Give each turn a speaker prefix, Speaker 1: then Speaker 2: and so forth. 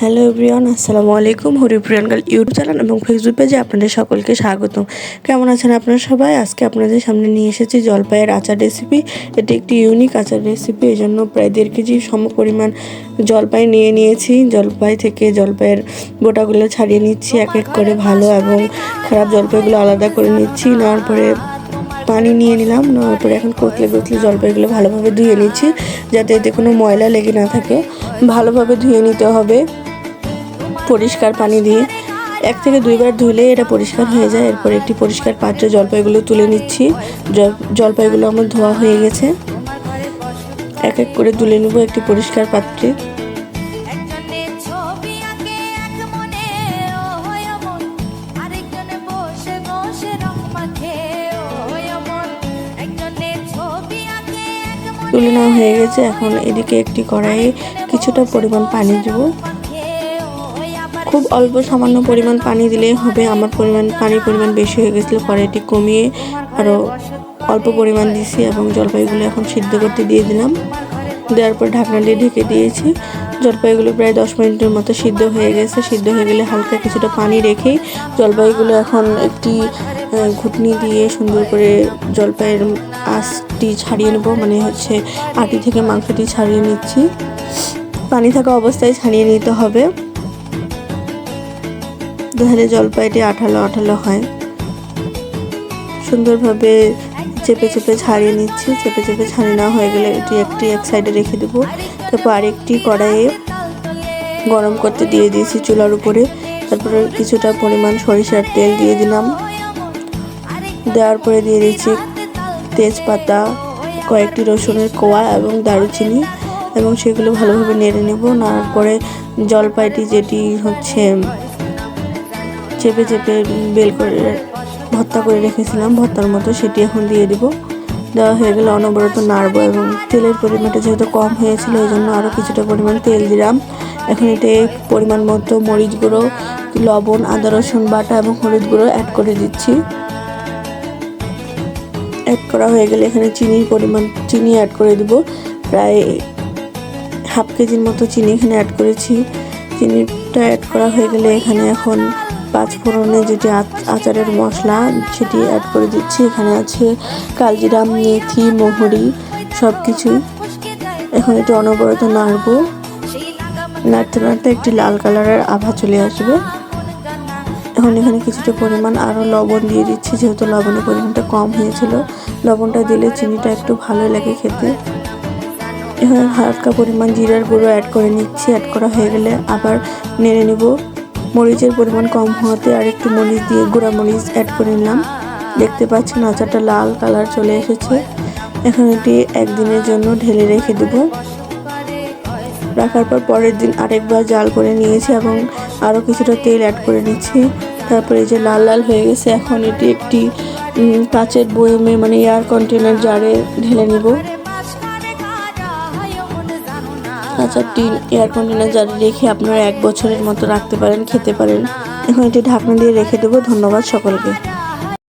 Speaker 1: Hello everyone, আসসালামু আলাইকুম। হরিপ্রিয়ান girl YouTube channel এবং ফেসবুক পেজে আপনাদের সকলকে স্বাগতম। কেমন আছেন আপনারা সবাই? আজকে আপনাদের সামনে নিয়ে এসেছি জলপাইয়ের আচার রেসিপি। এটি একটি ইউনিক আচার রেসিপি, এই জন্য প্রায় 1.5 কেজি সমপরিমাণ জলপাই নিয়েছি। জলপাই থেকে জলপাইয়ের বোটাগুলো ছাড়িয়ে নিচ্ছি এক এক করে, ভালো এবং খারাপ জলপাইগুলো আলাদা করে নিচ্ছি। নেওয়ার পরে পানি নিয়ে নিলাম, নেওয়ার পরে এখন কতলে জলপাইগুলো ভালোভাবে ধুয়ে নিচ্ছি, যাতে এতে কোনো ময়লা লেগে না থাকে। ভালোভাবে ধুয়ে নিতে হবে পরিষ্কার পানি দিয়ে। 1 থেকে 2 বার ধুলে এটা পরিষ্কার হয়ে যায়। এরপর একটি পরিষ্কার পাত্রে জলপাইগুলো তুলে নিচ্ছি। জলপাইগুলো আমার ধোয়া হয়ে গেছে, এক এক করে তুলে নেব একটি পরিষ্কার পাত্রে। তুলে নেওয়া হয়ে গেছে। এখন এদিকে একটি কড়াইয়ে কিছুটা পরিমাণ পানি দেব। খুব অল্প সামান্য পরিমাণ পানি দিলেই হবে। আমার পানির পরিমাণ বেশি হয়ে গেছিলো, কড়াইটি কমিয়ে আরও অল্প পরিমাণ দিয়েছি এবং জলপাইগুলো এখন সিদ্ধ করতে দিয়ে দিলাম। দেওয়ার পর ঢাকনা দিয়ে ঢেকে দিয়েছি। জলপাইগুলো প্রায় 10 মিনিটের মতো সিদ্ধ হয়ে গেছে। সিদ্ধ হয়ে গেলে হালকা কিছুটা পানি রেখেই জলপাইগুলো এখন একটি ঘুটনি দিয়ে সুন্দর করে জলপাইয়ের আঁশটি ছাড়িয়ে নেব, মানে আটি থেকে মাংসটি ছাড়িয়ে নিচ্ছি। পানি থাকা অবস্থায় ছাড়িয়ে নিতে হবে, তাহলে জলপাইটি আঠালো হয়। সুন্দরভাবে চেপে ছাড়িয়ে নিচ্ছি। চেপে ছাড়িয়ে নেওয়া হয়ে গেলে এটি এক সাইডে রেখে দেবো। তারপর আরেকটি কড়াইয়ে গরম করতে দিয়ে দিয়েছি চুলার উপরে। তারপরে কিছুটা পরিমাণ সরিষার তেল দিয়ে দিলাম। দেওয়ার পরে দিয়ে দিচ্ছি তেজপাতা, কয়েকটি রসুনের কোয়া এবং দারুচিনি, এবং সেগুলো ভালোভাবে নেড়ে নেব। নেওয়ার পরে জলপাইটি যেটি চেপে বেল করে ভর্তা করে রেখেছিলাম, ভর্তার মতো, সেটি এখন দিয়ে দিব। দেওয়া হয়ে গেলে অনবরত নাড়বো এবং তেলের পরিমাণটা যেহেতু কম হয়েছিল এই জন্য আরও কিছুটা পরিমাণ তেল দিলাম। এখন এতে পরিমাণ মতো মরিচ গুঁড়ো, লবণ, আদা রসুন বাটা এবং হলুদ গুঁড়ো অ্যাড করে দিচ্ছি। অ্যাড করা হয়ে গেলে এখানে চিনি অ্যাড করে দেব। প্রায় 1/2 কেজির মতো চিনি এখানে অ্যাড করেছি। চিনিটা অ্যাড করা হয়ে গেলে এখানে এখন 5 ফোড়নে যেটি আচারের মশলা সেটি অ্যাড করে দিচ্ছি। এখানে আছে কালজিরা, মেথি, মহুরি, সব কিছুই। এখন এটি অনবরত নাড়বো। নাড়তে একটি লাল কালারের আভা চলে আসবে। এখন এখানে কিছুটা পরিমাণ আরও লবণ দিয়ে দিচ্ছি, যেহেতু লবণের পরিমাণটা কম হয়েছিল। লবণটা দিলে চিনিটা একটু ভালো লাগে খেতে। এখানে হালকা পরিমাণ জিরার গুঁড়ো অ্যাড করে নিচ্ছি। অ্যাড করা হয়ে গেলে আবার নেড়ে নেব। মরিচের পরিমাণ কম হওয়াতে আর একটু মরিচ দিয়ে গুঁড়া মরিচ অ্যাড করে নিলাম। দেখতে পাচ্ছেন আচারটা লাল কালার চলে এসেছে। এখন এটি একদিনের জন্য ঢেলে রেখে দেব। রাখার পর পরের দিন আরেকবার জাল করে নিয়েছি এবং আরও কিছুটা তেল অ্যাড করে নিচ্ছি। তারপরে এই যে লাল হয়ে গেছে, এখন এটি একটি কাচের বয়মে, মানে এয়ার কন্টেনার জারে ঢেলে নেব। আচারটি এয়ার কন্টেনার জারে রেখে আপনারা 1 বছরের মতো রাখতে পারেন, খেতে পারেন। এখন এটি ঢাকনা দিয়ে রেখে দেবো। ধন্যবাদ সকলকে।